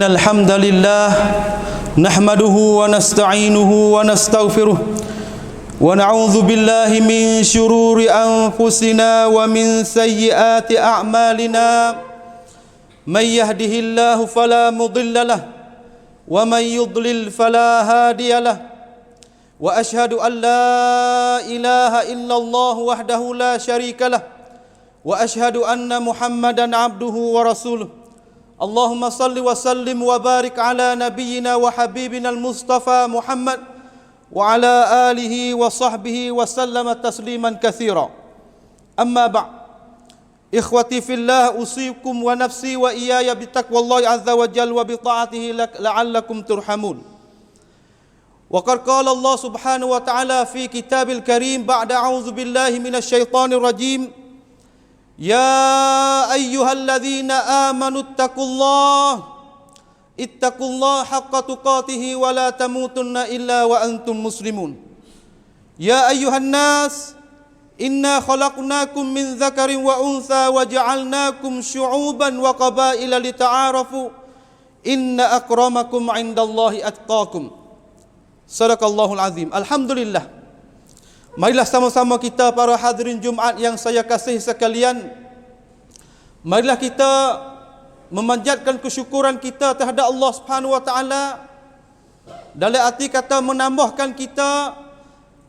الحمد لله نحمده ونستعينه ونستغفره ونعوذ بالله من شرور أنفسنا ومن سيئات أعمالنا من يهده الله فلا مضل له ومن يضلل فلا هادي له وأشهد أن لا إله إلا الله وحده لا شريك له وأشهد أن محمدا عبده ورسوله اللهم صل وسلم وبارك على نبينا وحبيبنا المصطفى محمد وعلى آله وصحبه وسلم تسليما كثيرا أما بعد إخوتي في الله أوصيكم ونفسي وإياي بتقوى الله عز وجل وبطاعته لعلكم ترحمون وقد قال الله سبحانه وتعالى في كتاب الكريم بعد أعوذ بالله من الشيطان الرجيم يا أيها الذين آمنوا اتقوا الله حق تقاته ولا تموتن إلا وأنتم مسلمون يا أيها الناس إنا خلقناكم من ذكر وأنثى وجعلناكم شعوبا وقبائل لتعارفوا إن أكرمكم عند الله أتقاكم صدق الله العظيم. Alhamdulillah, marilah sama-sama kita para hadirin Jumaat yang saya kasih sekalian, marilah kita memanjatkan kesyukuran kita terhadap Allah Subhanahu wa taala. Dalam arti kata menambahkan kita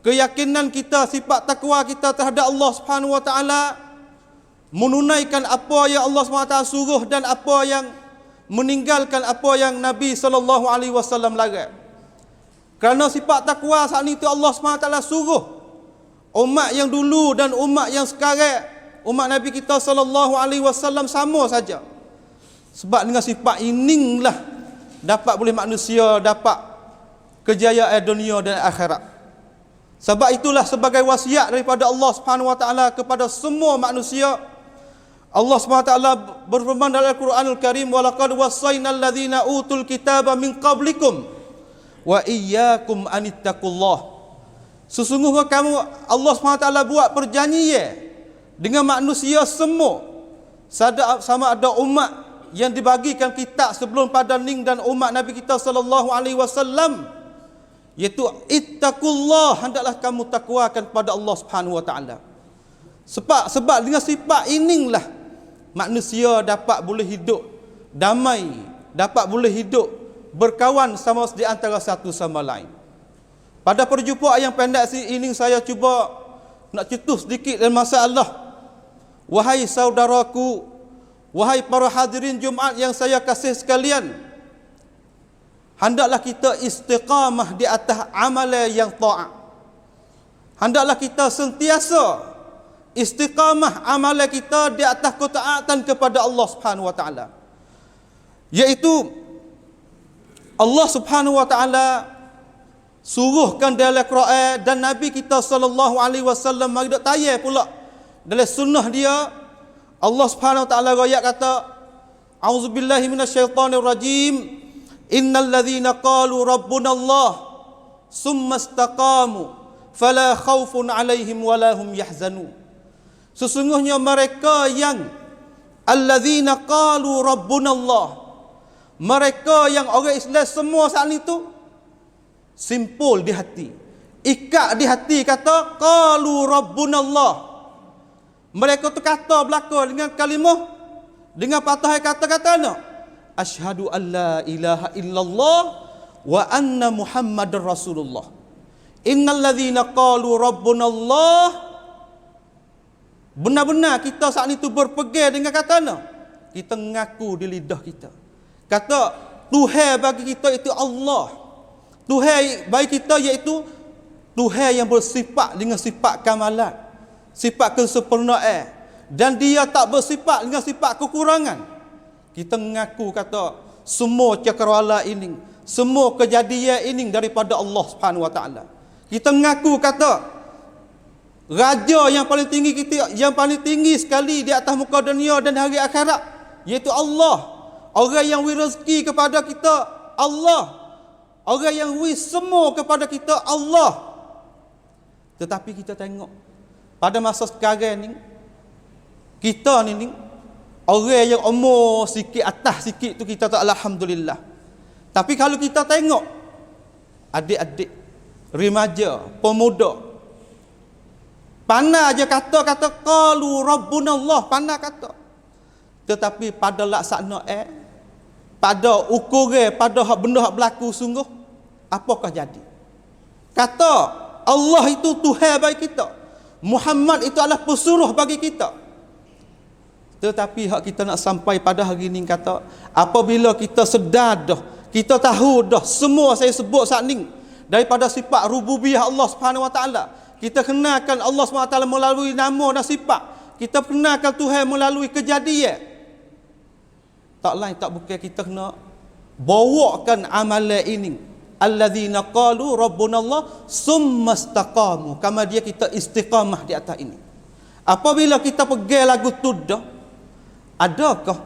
keyakinan kita, sifat takwa kita terhadap Allah Subhanahu wa taala, menunaikan apa yang Allah Subhanahu wa taala suruh dan apa yang meninggalkan apa yang Nabi sallallahu alaihi wasallam larang. Kerana sifat takwa saat ini Allah Subhanahu wa taala suruh umat yang dulu dan umat yang sekarang, umat Nabi kita sallallahu alaihi wasallam sama saja. Sebab dengan sifat inilah dapat boleh manusia dapat kejayaan dunia dan akhirat. Sebab itulah sebagai wasiat daripada Allah Subhanahu wa taala kepada semua manusia, Allah Subhanahu wa taala berfirman dalam Al-Quranul Karim, "Wa laqad wassaynal ladzina utul kitaba min qablikum wa iyyakum anittaqullah." Sesungguhnya kamu, Allah SWT buat perjanjian dengan manusia semua, sama ada umat yang dibagikan kitab sebelum pada ning dan umat Nabi kita sallallahu alaihi wasallam, iaitu ittaqullah, hendaklah kamu takwakan pada Allah Subhanahu wa taala. Sebab dengan sifat inilah manusia dapat boleh hidup damai, dapat boleh hidup berkawan sama di antara satu sama lain. Pada perjumpaan yang pendek ini saya cuba nak cetus sedikit dalam masalah. Wahai saudaraku, wahai para hadirin Jumaat yang saya kasih sekalian, hendaklah kita istiqamah di atas amalan yang taat. Hendaklah kita sentiasa istiqamah amalan kita di atas ketaatan kepada Allah Subhanahu wa taala. Iaitu Allah Subhanahu wa taala suruhkan dalam Quran dan Nabi kita sallallahu alaihi wasallam mari dak tayar pula dalam sunnah dia. Allah Subhanahu wa taala ayat kata, auzubillahi minasyaitonir rajim, innal ladzina qalu rabbunallah summa istaqamu fala khaufun alaihim wala hum yahzanun. Sesungguhnya mereka yang alladzina qalu rabbunallah, mereka yang orang Islam semua saat itu simpul di hati, ikat di hati, kata qalu rabbunallah. Mereka tu kata belaka dengan kalimah, dengan patah kata-kata nak asyhadu an la ilaha illallah wa anna muhammadar rasulullah. Innal ladzina qalu rabbunallah, benar-benar kita saat itu berpegang dengan kata nak, kita mengaku di lidah kita, kata Tuhan bagi kita itu Allah. Tuhan bagi kita iaitu Tuhan yang bersifat dengan sifat kamalat, sifat kesempurnaan, dan dia tak bersifat dengan sifat kekurangan. Kita mengaku kata semua cakrawala ini, semua kejadian ini daripada Allah Subhanahu wa taala. Kita mengaku kata raja yang paling tinggi kita, yang paling tinggi sekali di atas muka dunia dan hari akhirat, iaitu Allah. Orang yang beri rezeki kepada kita Allah. Orang yang beri semua kepada kita Allah. Tetapi kita tengok pada masa sekarang ni, kita ni Orang yang umur sikit atas sikit tu kita tak alhamdulillah. Tapi kalau kita tengok adik-adik, remaja, pemuda, pandai aja kata qalu rabbunallah, pandai kata. Tetapi pada laksana pada ukuran, pada benda hak berlaku sungguh, apakah jadi? Kata Allah itu Tuhan bagi kita, Muhammad itu adalah pesuruh bagi kita. Tetapi hak kita nak sampai pada hari ini kata, apabila kita sedar dah, kita tahu dah semua saya sebut saat ni daripada sifat rububiyah Allah Subhanahu Wa Taala. Kita kenalkan Allah Subhanahu Wa Taala melalui nama dan sifat. Kita kenalkan Tuhan melalui kejadian. Tak lain tak bukan kita kena bawakan amalan ini. Alladzina qalu rabbunallah summa istaqamu. Kama dia kita istiqamah di atas ini. Apabila kita pergi lagu tu dah, adakah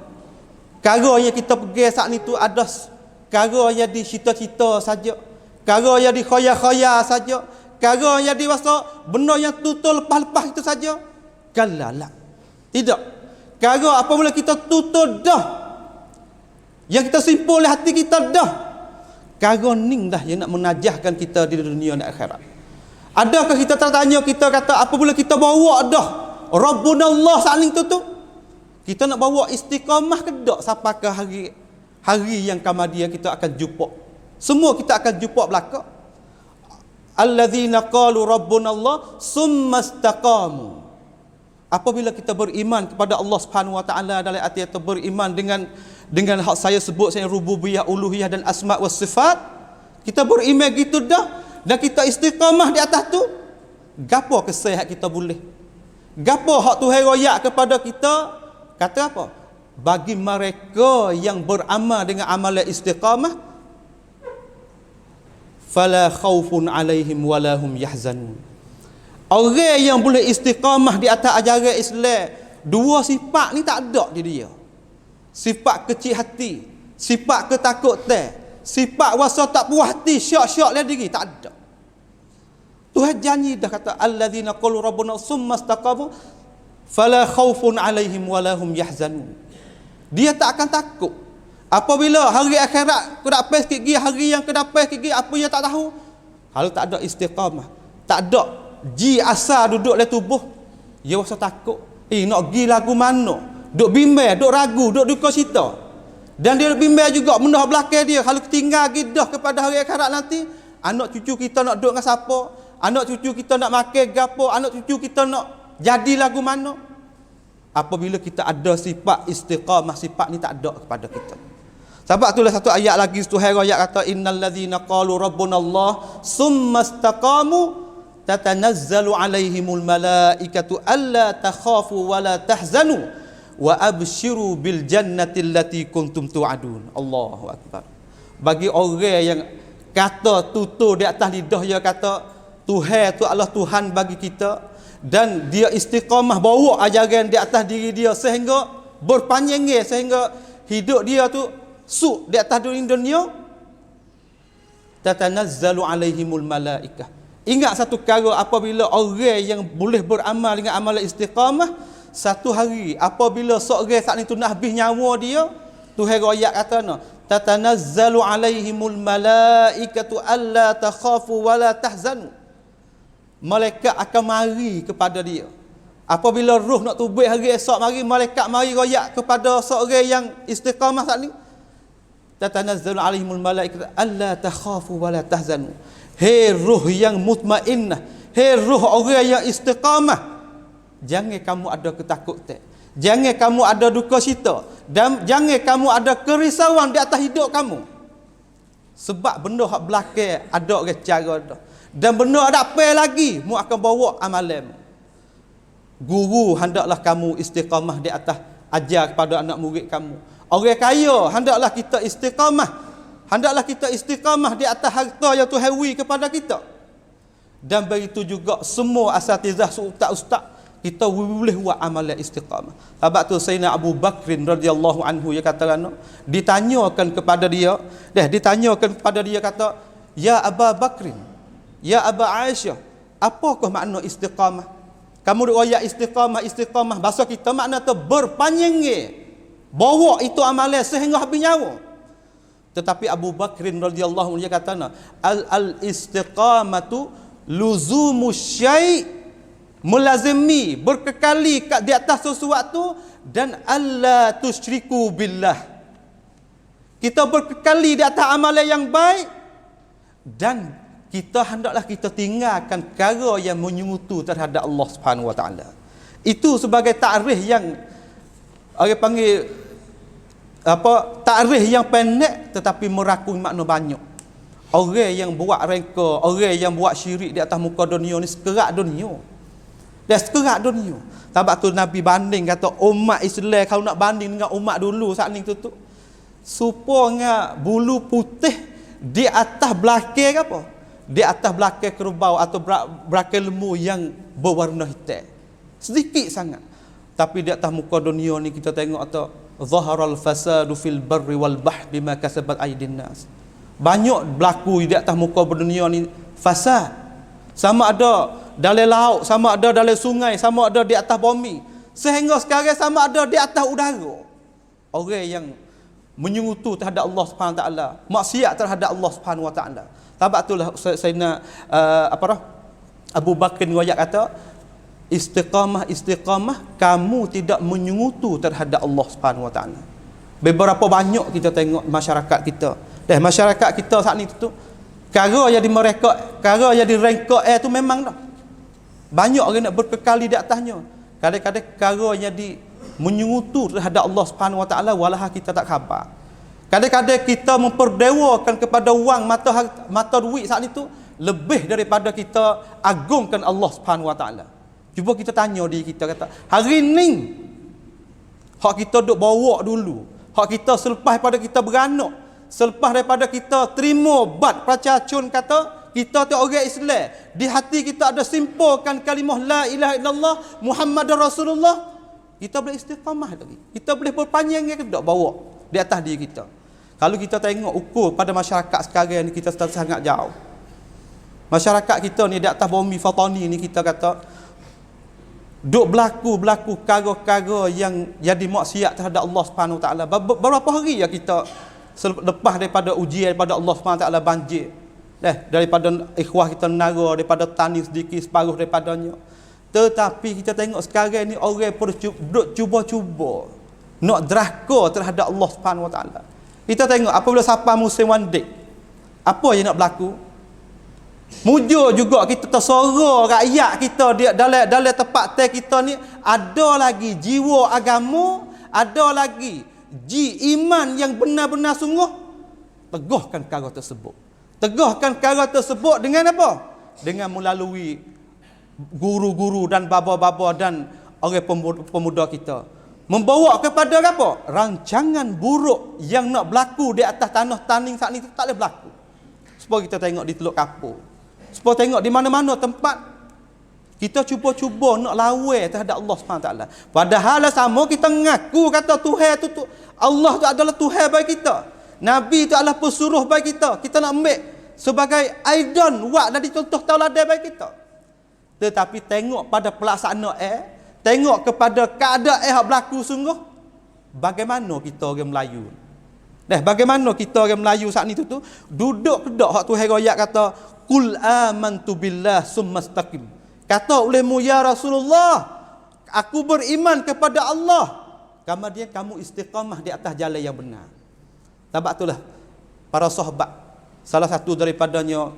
cara yang kita pergi saat ni tu ada cara yang di cita-cita saja, cara yang di khayal-khayal saja, cara yang di rasa benda yang tutul lepas-lepas itu saja? Kalalah. Tidak. Cara apabila kita tutul dah, yang kita simpul oleh hati kita dah, cara ni dah yang nak menajahkan kita di dunia dan akhirat. Adakah kita tertanya, kita kata apabila kita bawa dah Rabbunallah saat ni tu kita nak bawa istiqamah ke tak sampai ke hari yang kemudian kita akan jumpa. Semua kita akan jumpa belaka. Alladzina qalu rabbunallah summa istaqamu. Apabila kita beriman kepada Allah Subhanahu Wa Taala dalam arti atau beriman dengan hak saya sebut, saya rububiyah, uluhiyah dan asma wa sifat, kita beriman gitu dah dan kita istiqamah di atas tu, gapo kesihatan kita boleh? Gapo hak Tuhan royak kepada kita? Kata apa? Bagi mereka yang beramal dengan amalan istiqamah, fala khaufun alaihim wala hum yahzanun. Orang yang boleh istiqamah di atas ajaran Islam, dua sifat ni tak ada di dia. Sifat kecil hati, sifat ketakutan, sifat rasa tak puas hati, syak-syak dalam diri, tak ada. Tuhan janji dah kata alladzina qalu rabbuna summa istaqamu fala khaufun alaihim wala hum yahzanun. Dia tak akan takut apabila hari akhirat kedapai sikit gigi, hari yang kedapai sikit gigi, apa yang tak tahu. Kalau tak ada istiqamah, tak ada ji asal duduk dalam tubuh, dia rasa takut. Nak pergi lagu mana? Duk bimbang, duk ragu, duk duka cita. Dan dia bimbang juga benda belakang dia. Kalau tinggal gidah kepada hari akhirat nanti, anak cucu kita nak duduk dengan siapa? Anak cucu kita nak makan gapo? Anak cucu kita nak jadi lagu mana? Apabila kita ada sifat istiqamah, sifat ni tak ada kepada kita. Sebab itulah satu ayat lagi Tuhan ayat kata innal ladzina qalu rabbunallah summa istaqamu tatanazzalu alaihimul malaikatu alla takhafu wa la tahzanu wa abshiru bil jannati allati kuntum tu'adun. Allahu akbar. Bagi orang yang kata tutur di atas lidah dia kata Tuhan tu adalah Tuhan bagi kita, dan dia istiqamah bawa ajaran di atas diri dia sehingga berpanjangnya, sehingga hidup dia tu suk di atas dunia, tatanazzalu alaihimul malaikah. Ingat satu perkara, apabila orang yang boleh beramal dengan amalan istiqamah, satu hari apabila seorang saat itu nak habis nyawa dia, Tuhan royak kata no, tatanazzalu alaihimul malaikatu alla takhafu wa la tahzanu. Malaikat akan mari kepada dia. Apabila roh nak tubuh hari esok mari, malaikat mari royak kepada seorang yang istiqamah saat ni. Tatanazzalu alaihimul malaikatu alla takhafu wa la tahzanu. Hei ruh yang mutmainnah, hei ruh orang yang istiqamah, jangan kamu ada ketakutan, jangan kamu ada duka cita, dan jangan kamu ada kerisauan di atas hidup kamu. Sebab benda hak belakang ada orang cara dah. Dan benda ada apa lagi, mu akan bawa amalan. Guru hendaklah kamu istiqamah di atas ajar kepada anak murid kamu. Orang kaya hendaklah kita istiqamah. Hendaklah kita istiqamah di atas harta yang Tuhan beri kepada kita. Dan begitu juga semua asatizah ustaz-ustaz, kita boleh buat amalan istiqamah. Sebab tu Sayyidina Abu Bakrin radhiyallahu anhu dia kata ditanyakan kepada dia, ditanyakan kepada dia kata, "Ya Abu Bakrin, ya Aba Aisyah, apakah makna istiqamah?" Kamu riwayat istiqamah bahasa kita makna tu berpanjangnya, bawa itu amalan sehingga habis nyawa. Tetapi Abu Bakrin radhiyallahu anhu dia kata al istiqamatu luzumus syai' mulazimi, berkekali di atas sesuatu, dan alla tusyriku billah. Kita berkekali di atas amalan yang baik, dan kita hendaklah kita tinggalkan perkara yang menyekutu terhadap Allah Subhanahu wa taala. Itu sebagai takrif yang orang panggil takrif yang pendek tetapi merakui makna banyak. Orang yang buat rengka, orang yang buat syirik di atas muka dunia ni sekerak dunia. Dia sekerak dunia. Sebab tu Nabi banding kata umat Islam kalau nak banding dengan umat dulu saat ni tu supaya bulu putih di atas belakang apa? Di atas belakang kerbau atau belakang lembu yang berwarna hitam. Sedikit sangat. Tapi di atas muka dunia ni kita tengok atau zaharal fasadu fil barri wal bahri bima kasabat aydin nas. Banyak berlaku di atas muka dunia ni fasad. Sama ada dalam laut, sama ada dalam sungai, sama ada di atas bumi. Sehingga sekarang sama ada di atas udara. Orang yang menyekutu terhadap Allah Subhanahu wa taala, maksiat terhadap Allah Subhanahu wa taala. Sebab itulah Sayyidina Abu Bakar riwayat kata istiqamah kamu tidak menyekutu terhadap Allah Subhanahu wa taala. Beberapa banyak kita tengok masyarakat kita. Masyarakat kita saat ni tu perkara yang mereka, perkara yang direngka tu memang dah. Banyak orang nak berkekali di atasnya. Kadang-kadang perkara yang menyekutu terhadap Allah Subhanahu wa taala walah kita tak khabar. Kadang-kadang kita memperdewakan kepada wang mata duit saat itu lebih daripada kita agungkan Allah Subhanahu wa taala. Cuba kita tanya diri kita kata, hari ni hak kita duk bawa dulu, hak kita selepas pada kita beranak, selepas daripada kita terima bad percacun kata kita tu orang Islam, di hati kita ada simpulkan kalimah la ilaha illallah Muhammadar Rasulullah, kita boleh istiqamah lagi. Kita boleh berpanjang ke tak bawa di atas diri kita. Kalau kita tengok ukur pada masyarakat sekarang ni kita sangat jauh. Masyarakat kita ni di atas bumi fatani ni kita kata duk berlaku perkara-perkara yang jadi maksiat terhadap Allah Subhanahu wa taala. Berapa hari ya kita lepas daripada ujian daripada Allah Subhanahu wa taala banjir. Daripada ikhwah kita nara, daripada tani sedikit separuh daripadanya. Tetapi kita tengok sekarang ni orang duk cuba-cuba nak derhaka terhadap Allah Subhanahu wa taala. Kita tengok apabila sampai musim wandik, apa yang nak berlaku? Mujur juga kita tersorok rakyat kita dalam tempat kita ni ada lagi jiwa agama, ada lagi iman yang benar-benar sungguh. Tegahkan perkara tersebut. Tegahkan perkara tersebut dengan apa? Dengan melalui guru-guru dan baba-baba dan orang pemuda kita. Membawa kepada apa? Rancangan buruk yang nak berlaku di atas tanah Taning saat ni tak boleh berlaku. Supaya kita tengok di Teluk Kapur. Supaya tengok di mana-mana tempat kita cuba-cuba nak lawan terhadap Allah SWT. Padahal sama kita mengaku kata Tuhan tu Allah tu adalah Tuhan bagi kita. Nabi tu adalah pesuruh bagi kita. Kita nak ambil sebagai idol wak dari contoh tauladan bagi kita. Tetapi tengok pada pelaksanaan, tengok kepada keadaan yang berlaku sungguh, bagaimana kita orang Melayu. Bagaimana kita orang Melayu saat ni tu duduk kedak hak Tuhan royak kata qul amantu billah summastaqim. Kata olehmu ya Rasulullah, aku beriman kepada Allah. Kemudian kamu istiqamah di atas jalan yang benar. Sebab itulah para sahabat, salah satu daripadanya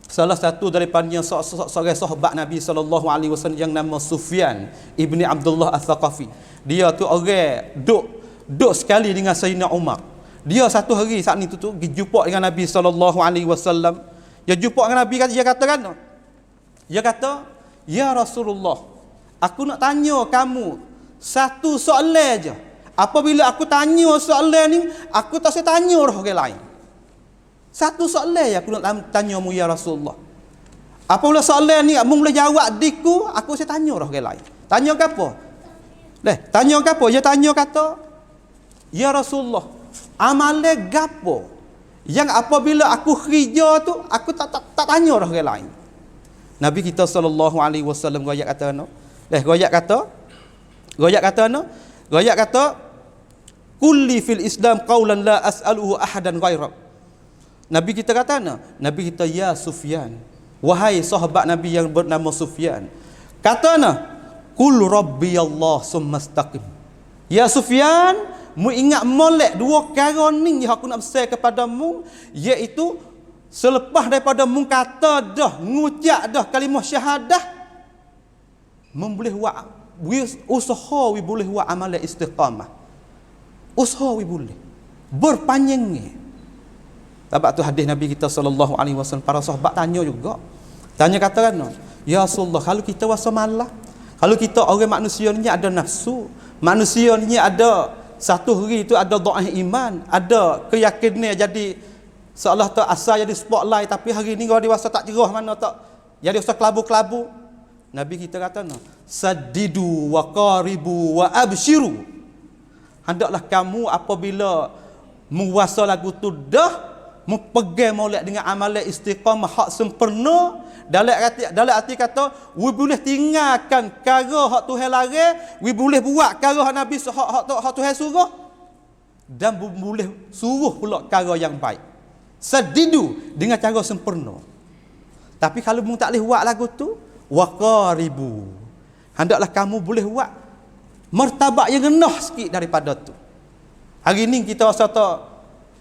seorang sahabat Nabi SAW yang nama Sufyan ibni Abdullah Al-Thaqafi. Dia tu orang duk sekali dengan Sayyidina Umar. Dia satu hari saat ni tu pergi jumpa dengan Nabi SAW. Dia jumpa dengan Nabi, dia kata, ya Rasulullah, aku nak tanya kamu satu soalan je. Apabila aku tanya soalan ni, aku tak saya tanya orang lain. Satu soalan yang aku nak tanyamu ya Rasulullah. Apabila soalan ni kamu boleh jawab diku, aku saya tanya orang lain. Tanya ke apa? Tanya ke apa? Dia tanya kata, ya Rasulullah, amalan gapo yang apabila aku kerja tu aku tak tanya orang lain. Nabi kita sallallahu alaihi wasallam royak kata no. Royak kata kulli fil Islam qaulan la as'aluhu ahadan ghairak. Nabi kita kata na, Nabi kita ya Sufyan, wahai sahabat Nabi yang bernama Sufyan, kata na, qul rabbi Allah summa istaqim. Ya Sufyan, mu ingat molek dua perkara ni yang aku nak pesan kepadamu, iaitu selepas daripada mu kata dah, ngucap dah kalimah syahadah, boleh buat usaha, boleh buat amal istiqamah. Usaha boleh berpanjang. Sebab tu hadis Nabi kita sallallahu alaihi wasallam, para sahabat tanya juga. Tanya kata kan, ya Rasulullah, kalau kita puasa malam, kalau kita orang manusia ni ada nafsu, manusia ni ada satu hari itu ada dhaif iman, ada keyakinan jadi seolah tak asal jadi spotlight, tapi hari ni kalau dewasa tak cerah mana tak, jadi usah kelabu-kelabu. Nabi kita kata no, saddidu wa qaribu wa abshiru. Hendaklah kamu apabila menguasa lagu tu dah mempegang molek dengan amalan istiqamah hak sempurna, dalam arti kata we boleh tinggalkan perkara hak Tuhan larang, we boleh buat perkara hak Nabi hak Tuhan suruh, dan boleh suruh pula perkara yang baik. Sadidu dengan cara sempurna. Tapi kalau mu tak boleh buat lagu tu, waqaribu, hendaklah kamu boleh buat martabat yang rendah sikit daripada tu. Hari ni kita rasa tak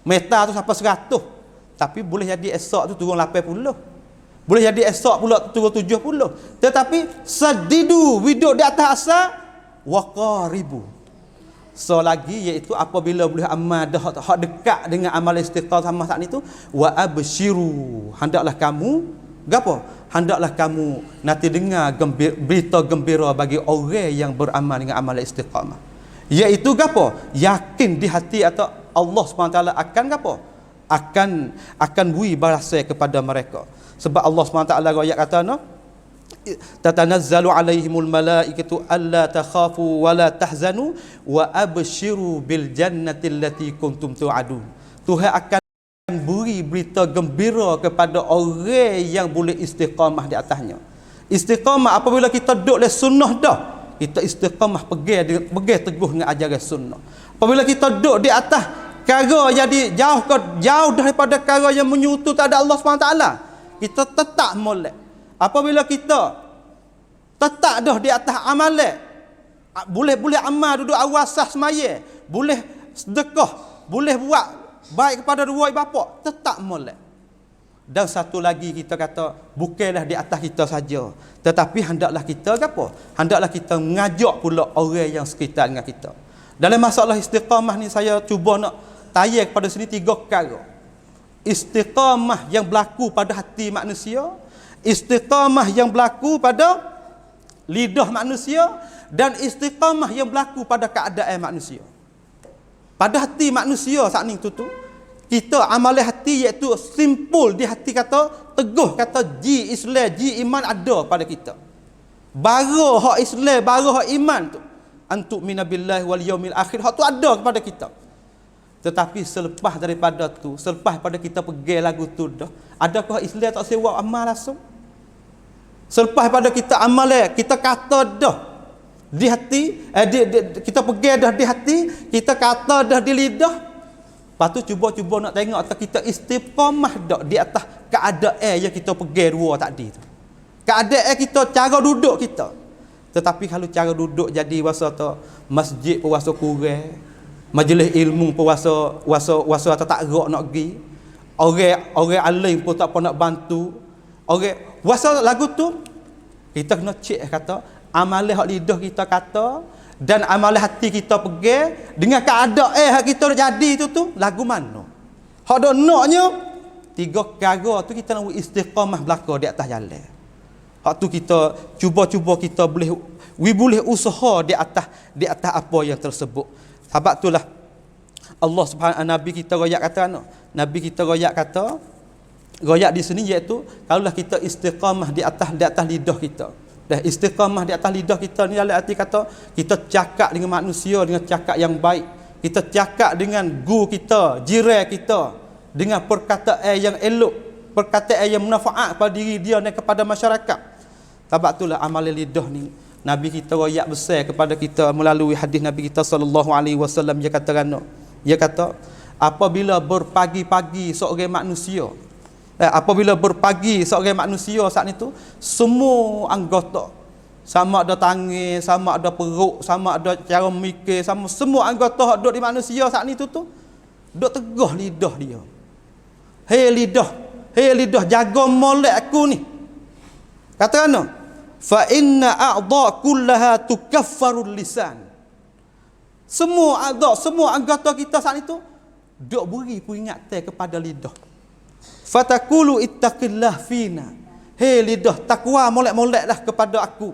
meta tu sampai 100, tapi boleh jadi esok tu turun 80, boleh jadi esok pula turun 70. Tetapi sadidu, widuk di atas asal, waqaribu. So lagi iaitu apabila boleh amal dah hak dekat dengan amal istiqamah saat itu, wa abshiru, hendaklah kamu gapo? Hendaklah kamu nanti dengar berita gembira bagi orang yang beramal dengan amal istiqamah. Iaitu gapo? Yakin di hati atau Allah SWT akan gapo? Akan beri balasan kepada mereka. Sebab Allah SWT ayat kata no, tatanazzalu alaihimul malaikatu alla takhafu wa la tahzanu wa abshiru bil jannati allati kuntum tu'adun. Tuhan akan beri berita gembira kepada orang yang boleh istiqamah di atasnya. Istiqamah apabila kita duduk di sunnah dah, kita istiqamah pegang teguh dengan ajaran sunnah. Apabila kita duduk di atas perkara jadi jauh daripada perkara yang menyutu tak ada Allah SWT, kita tetap molek. Apabila kita tetap dah di atas amalan, boleh amal duduk awal sah semaya, boleh sedekah, boleh buat baik kepada dua bapa, tetap molek. Dan satu lagi kita kata, bukanlah di atas kita saja, tetapi hendaklah kita apa? Hendaklah kita mengajak pula orang yang sekitar dengan kita. Dalam masalah istiqamah ni saya cuba nak tayar kepada sini 3 perkara. Istiqamah yang berlaku pada hati manusia, istiqamah yang berlaku pada lidah manusia, dan istiqamah yang berlaku pada keadaan manusia. Pada hati manusia saat ni tu kita amalan hati iaitu simpul di hati, kata teguh, kata ji Islam, ji iman ada pada kita. Baru hak Islam, baru hak iman tu, antuk minabillahi wal yaumil akhir, hak tu ada kepada kita. Tetapi selepas daripada tu, selepas pada kita pergi lagu tu dah, adakah Islam tak sewa amal langsung? Selepas pada kita amal, kita kata dah di hati, kita pergi dah di hati, kita kata dah di lidah. Lepas tu cuba nak tengok atau kita istiqamah dah di atas keadaan yang kita pergi dua tadi tu. Keadaan kita, cara duduk kita. Tetapi kalau cara duduk jadi wasa tu masjid pun wasa kurang, majlis ilmu pun wasa tak gerak nak pergi, orang alim pun tak apa nak bantu, orang wasa lagu tu kita kena cek, kata amalan hak lidah kita kata dan amalan hati kita pergi dengan keadaan hak kita jadi tu lagu mana hak dak naknya 3 perkara tu kita nak istiqamah belaka di atas jalan. Hak tu kita cuba kita boleh usaha di atas apa yang tersebut. Sebab itulah Allah Subhanahu Nabi kita royak kata, Nabi kita royak kata, royak di sini iaitu kalaulah kita istiqamah di atas lidah kita. Dah istiqamah di atas lidah kita ni dalam arti kata kita cakap dengan manusia dengan cakap yang baik. Kita cakap dengan guru kita, jiran kita dengan perkataan yang elok, perkataan yang manfaat pada diri dia dan kepada masyarakat. Sebab itulah amalan lidah ni Nabi kita royak besar kepada kita melalui hadis Nabi kita sallallahu alaihi wasallam. Dia kata apabila berpagi-pagi seorang manusia, apabila berpagi seorang manusia saat itu, semua anggota, sama ada tangan, sama ada perut, sama ada cara mikir, semua anggota duduk di manusia saat itu tu duk tegah lidah dia. Hei lidah, jaga molek aku ni. Kata ana, fa inna a'dha kullaha tukaffarul lisan. Semua anggota kita saat itu duk beri peringatan kepada lidah. Fatakulu ittaqillah fina. Hei lidah, takwa molek-moleklah kepada aku.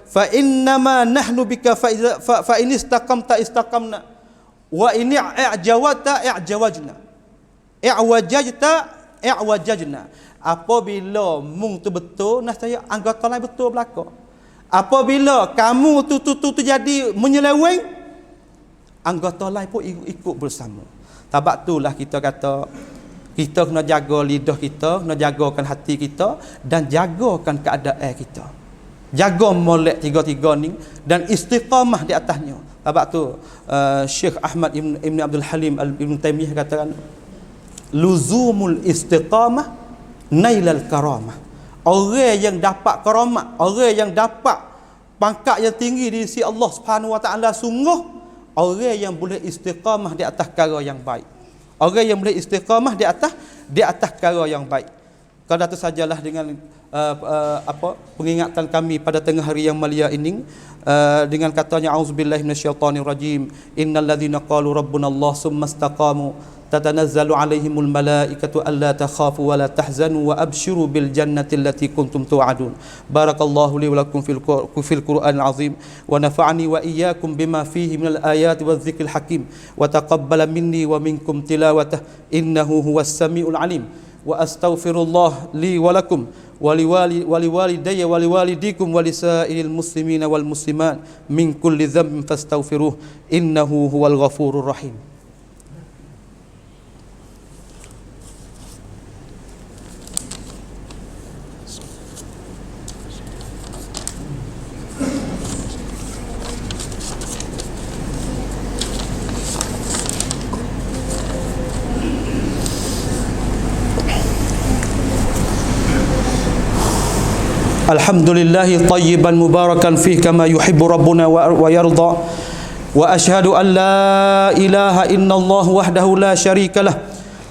Fa innama nahnu bika fa in istaqamta istaqamna wa in i'jawata i'jawajna. I'wajajna. Apabila mung tu betul, nasaya anggota lain betul belaka. Apabila kamu tu jadi menyeleweng, anggota lain pun ikut bersama. Sebab itulah kita kata kita kena jaga lidah kita, kena jagakan hati kita dan jagakan keadaan kita. Jaga molek tiga-tiga ni dan istiqamah di atasnya. Sebab tu Syekh Ahmad Ibn Abdul Halim Ibn Taimiyah katakan luzumul istiqamah nailal karamah. Orang yang dapat karamat, orang yang dapat pangkat yang tinggi di sisi Allah Subhanahu wa taala sungguh orang yang boleh istiqamah di atas perkara yang baik. Orang yang boleh istiqamah di atas perkara yang baik. Kada tu sajalah dengan pengingatan kami pada tengah hari yang mulia ini dengan katanya auzubillahi minasyaitonir rajim innal ladzina qalu rabbunallah summa istaqamu tatanazzalu alaihimul malaikatu alla takhafu wa la tahzanu wa abshiru bil jannati allati kuntum tu'adun. Barakallahu li wa lakum fil Qur'anil azim wa nafa'ani wa iyyakum bima fihi minal ayati wadh-dhikril hakim wa taqabbala minni wa minkum tilawatah innahu huwas samiul alim. Wa astaghfirullah li wa lakum wa liwalidayya wa liwalidikum wa lisairil muslimina wal muslimat min kulli dhanbin fastaghfiruh innahu huwal ghafurur rahim. Alhamdulillahi tayyiban mubarakan fih kama yuhibbu rabbuna wa yarda wa ashhadu an la ilaha illallah wahdahu la syarikalah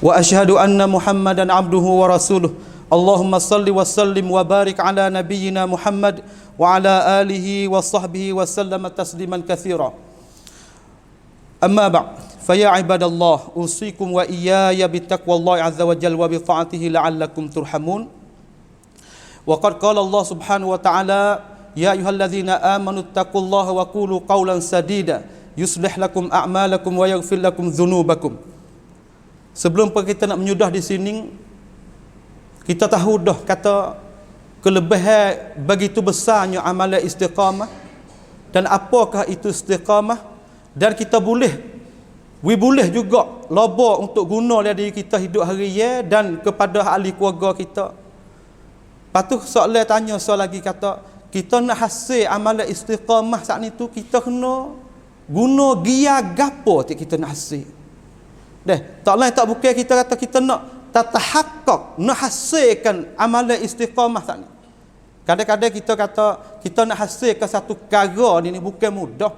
wa ashhadu anna Muhammadan abduhu wa rasuluh. Allahumma salli wa sallim wa barik ala nabiyyina Muhammad wa ala alihi wa sahbihi wa sallama tasliman katsira. Amma ba'd, fa ya ibadallah usikum wa iyaya bittaqwallahi azza wa jalla wa bi ta'atihi la'allakum turhamun. وقد قال الله سبحانه وتعالى يا أيها الذين آمنوا اتقوا الله وقولوا قولا سديدا يصلح لكم أعمالكم ويغفر لكم ذنوبكم. Sebelum kita nak menyudah di sini, kita tahu dah kata kelebihan begitu besarnya amalan istiqamah dan apakah itu istiqamah, dan kita boleh juga loba untuk guna diri kita hidup harian dan kepada ahli keluarga kita. Lepas tu soalan tanya soal lagi kata kita nak hasil amalan istiqamah saat ni tu kita kena guna gia gapo kita nak hasil. Tak lain tak bukan kita kata kita nak tatahaqqaq, nak hasilkan amalan istiqamah saat ni. Kadang-kadang kita kata kita nak hasilkan satu perkara ni bukan mudah.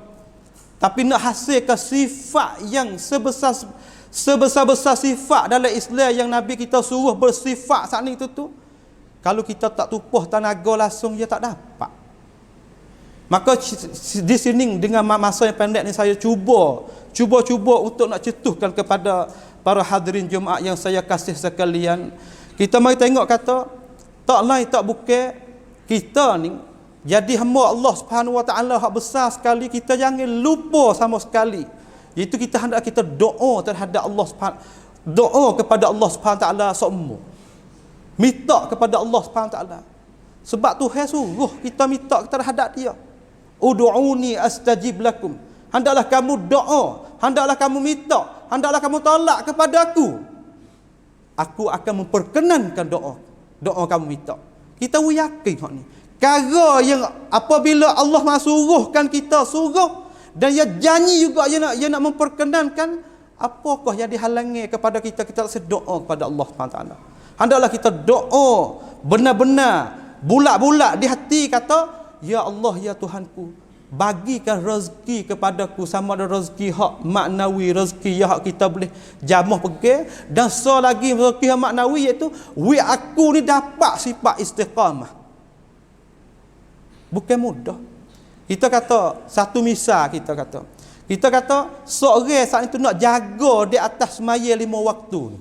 Tapi nak hasilkan sifat yang sebesar-besar sifat dalam Islam yang Nabi kita suruh bersifat saat ni tu kalau kita tak tupuh tenaga langsung, dia tak dapat. Maka di sini dengan masa yang pendek ni saya cuba untuk nak cetuhkan kepada para hadirin Jumaat yang saya kasih sekalian. Kita mari tengok kata tak lain tak bukan kita ni jadi hamba Allah Subhanahu wa taala hak besar sekali, kita jangan lupa sama sekali. Iaitu kita hendak kita doa terhadap Allah Subhanahu, doa kepada Allah Subhanahu wa taala semua. Minta kepada Allah Subhanahu taala. Sebab Tuhan suruh kita minta terhadap dia. Ud'uni astajib lakum. Hendaklah kamu doa, hendaklah kamu minta, hendaklah kamu tolak kepada aku. Aku akan memperkenankan doa kamu minta. Kita yakin hak ni. Perkara yang apabila Allah suruhkan kita suruh, dan ia janji juga ia nak memperkenankan, apakah yang dihalangi kepada kita berdoa kepada Allah SWT. Hendaklah kita doa benar-benar bulat-bulat di hati, kata, ya Allah, ya Tuhanku, bagikan rezeki kepadaku, sama ada rezeki hak maknawi, rezeki yang hak kita boleh jamah pergi, dan lagi rezeki hak maknawi, iaitu aku ni dapat sifat istiqamah. Bukan mudah. Kita kata satu misal, kita kata seorang saat itu nak jaga di atas semaya 5 waktu ni.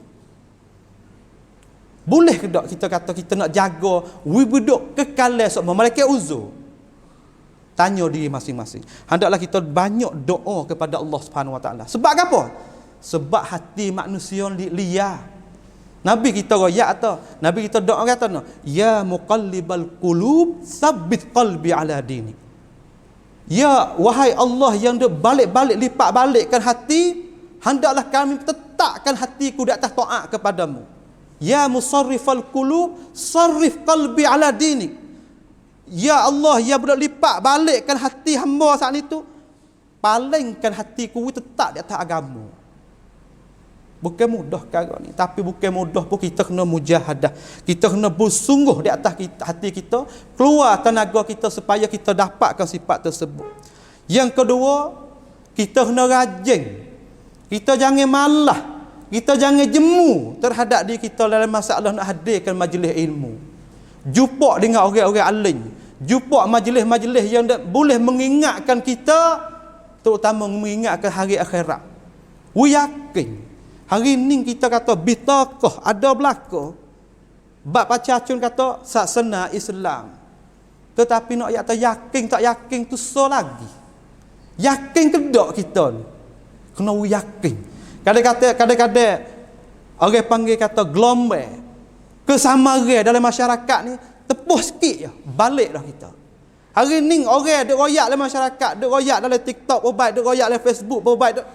Boleh ke tak kita kata kita nak jaga wibuduk kekalan sok malaikat uzur? Tanya diri masing-masing. Hendaklah kita banyak doa kepada Allah Subhanahu Wa Taala. Sebab apa? Sebab hati manusia liar. Nabi kita royak atau Nabi kita doa kata, ya muqallibal qulub tsabbit qalbi ala dini. Ya wahai Allah yang balik-balik lipat balikkan hati, hendaklah kami tetapkan hatiku di atas taat kepadamu. Ya musarrifal qulub sarrif qalbi ala dinik. Ya Allah yang boleh lipat balikkan hati hamba saat itu, palingkan hatiku tetap di atas agama. Bukan mudah perkara ni, tapi bukan mudah pun kita kena mujahadah. Kita kena bersungguh di atas hati kita, keluar tenaga kita supaya kita dapatkan sifat tersebut. Yang kedua, kita kena rajin. Kita jangan malah, kita jangan jemu terhadap diri kita dalam masalah nak hadirkan majlis ilmu. Jumpa dengan orang-orang alim, jumpa majlis-majlis yang boleh mengingatkan kita, terutama mengingatkan hari akhirat. Yakin hari ni kita kata bitaqah ada belaka. Bab pacacun kata saksana Islam. Tetapi nak yakin tak yakin tu so lagi. Yakin ke tak kita ni? Kena yakin. Kadang-kadang orang panggil kata gelombang kesamaran dalam masyarakat ni tepuh sikit je, balik dah kita. Hari ni orang duk royak dalam masyarakat, duk royak dalam TikTok berbaik, duk royak dalam Facebook berbaik,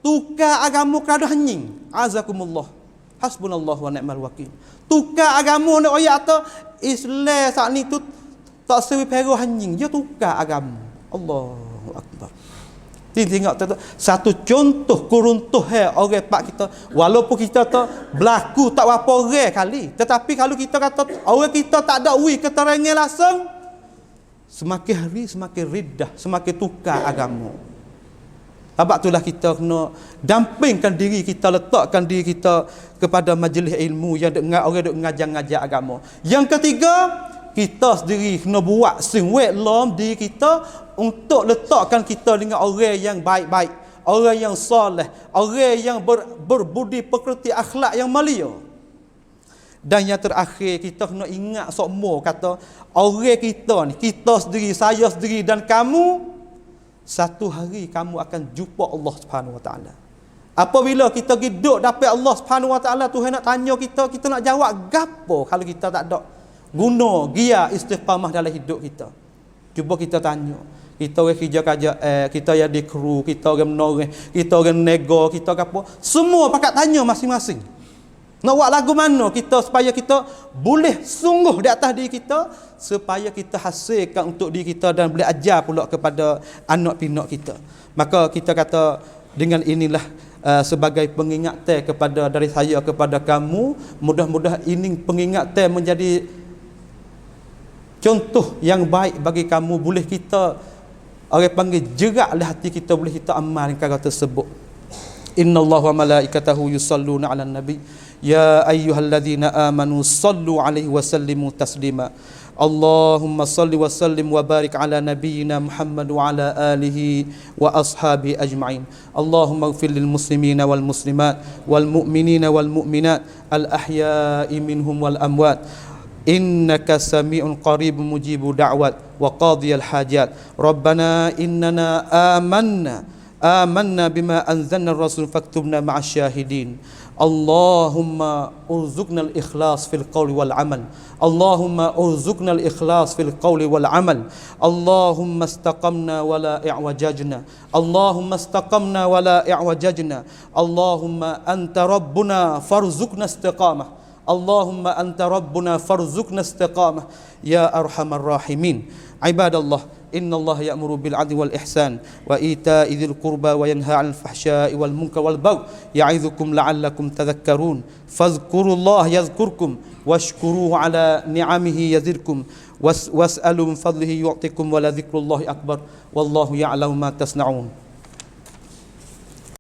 tukar agama kerana henying. Azakumullah. Hasbunallah wa ni'mal wakil. Tukar agama nak royak atau Islam saat ni tu tak sewi pero henying, dia tukar agama. Allahu akbar. Tengok satu contoh kuruntuh orang pak kita, walaupun kita tu berlaku tak berapa orang kali, tetapi kalau kita kata orang kita tak ada keterangan langsung, semakin hari semakin riddah, semakin tukar agama. Sebab itulah kita kena dampingkan diri kita, letakkan diri kita kepada majlis ilmu yang orang duk ngajar-ngajar agama. Yang ketiga, kita sendiri kena buat singwet lom diri kita untuk letakkan kita dengan orang yang baik-baik, orang yang soleh, orang yang berbudi pekerti akhlak yang mulia. Dan yang terakhir, kita kena ingat semua kata orang kita ni, kita sendiri, saya sendiri dan kamu, satu hari kamu akan jumpa Allah Subhanahu Wa Taala. Apabila kita hidup dapat Allah Subhanahu Wa Taala, Tuhan nak tanya kita, kita nak jawab gapo kalau kita tak ada guna gia istiqamah dalam hidup kita. Cuba kita tanya. Kita orang kerja kita yang di kru, kita orang menoreh, kita orang nego, kita apa, semua pakat tanya masing-masing. Nak buat lagu mana kita supaya kita boleh sungguh di atas diri kita, supaya kita hasilkan untuk diri kita dan boleh ajar pula kepada anak pinak kita. Maka kita kata dengan inilah sebagai pengingatan kepada dari saya kepada kamu, mudah-mudahan ini pengingatan menjadi contoh yang baik bagi kamu, boleh kita orang panggil jeraklah hati kita, boleh kita amal perkara tersebut. Innallaha wa malaikatahu yusalluna 'alan nabi ya ayyuhalladzina amanu sallu 'alaihi wa sallimu taslima. Allahumma salli wa sallim wa barik ala nabiyyina Muhammad wa ala alihi wa ashabi ajma'in. Allahumma ighfir lil muslimina wal muslimat wal mu'minina wal mu'minat al ahya'i minhum wal amwat. Innaka sami'un qaribun mujibu da'wat wa qadiyal hajat. Rabbana innana amanna bima anzalna ar-rasul faktubna ma'asy syahidin. Allahumma urzuqna al-ikhlas fil qawli wal amal. Allahumma urzuqna al-ikhlas fil qawli wal amal. Allahumma istaqamna wa la i'wajajna. Allahumma istaqamna wa la i'wajajna. Allahumma anta rabbuna farzuqna istiqamah. Allahumma anta rabbuna farzuqna istiqamah ya arhamar rahimin. Ibadallah, innallaha ya'muru bil 'adli wal ihsan wa ita'i dzil qurba wa yanha 'anil fahsya'i wal munkari wal baghi ya'idzukum la'allakum tadhakkarun. Fadhkurullaha yadhkurkum washkuruhu 'ala ni'amihi yazidkum was'alu min fadlihi yu'tikum wa la dzikrullahi akbar wallahu ya'lamu ma tasna'un.